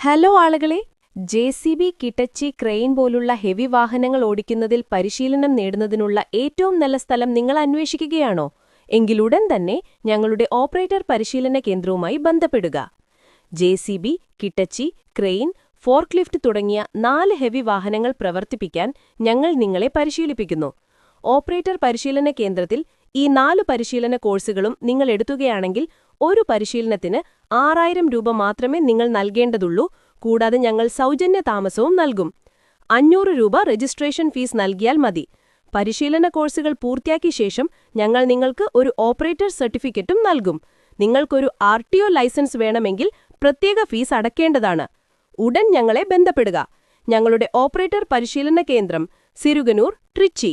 Hello ആളുകളെ, ജെ.സി.ബി, കിറ്റച്ചി, crane പോലുള്ള heavy വാഹനങ്ങൾ ഓടിക്കുന്നതിൽ പരിശീലനം നേടുന്നതിനുള്ള ഏറ്റവും നല്ല സ്ഥലം നിങ്ങൾ അന്വേഷിക്കുകയാണോ? എങ്കിലുടൻ തന്നെ ഞങ്ങളുടെ ഓപ്പറേറ്റർ പരിശീലന കേന്ദ്രവുമായി ബന്ധപ്പെടുക. ജെ.സി.ബി, കിറ്റച്ചി, ക്രെയിൻ, ഫോർക്ലിഫ്റ്റ് തുടങ്ങിയ 4 ഹെവി വാഹനങ്ങൾ പ്രവർത്തിപ്പിക്കാൻ ഞങ്ങൾ നിങ്ങളെ പരിശീലിപ്പിക്കുന്നു. ഓപ്പറേറ്റർ പരിശീലന കേന്ദ്രത്തിൽ ഈ 4 പരിശീലന കോഴ്സുകളും നിങ്ങൾ എടുത്തുകയാണെങ്കിൽ ഒരു പരിശീലനത്തിന് 6000 രൂപ മാത്രമേ നിങ്ങൾ നൽകേണ്ടതുള്ളൂ. കൂടാതെ ഞങ്ങൾ സൗജന്യ താമസവും നൽകും. 500 രൂപ രജിസ്ട്രേഷൻ ഫീസ് നൽകിയാൽ മതി. പരിശീലന കോഴ്സുകൾ പൂർത്തിയാക്കിയ ശേഷം ഞങ്ങൾ നിങ്ങൾക്ക് ഒരു ഓപ്പറേറ്റർ സർട്ടിഫിക്കറ്റും നൽകും. നിങ്ങൾക്കൊരു RTO ലൈസൻസ് വേണമെങ്കിൽ പ്രത്യേക ഫീസ് അടയ്ക്കേണ്ടതാണ്. ഉടൻ ഞങ്ങളെ ബന്ധപ്പെടുക. ഞങ്ങളുടെ ഓപ്പറേറ്റർ പരിശീലന കേന്ദ്രം സിരുഗനൂർ, ട്രിച്ചി.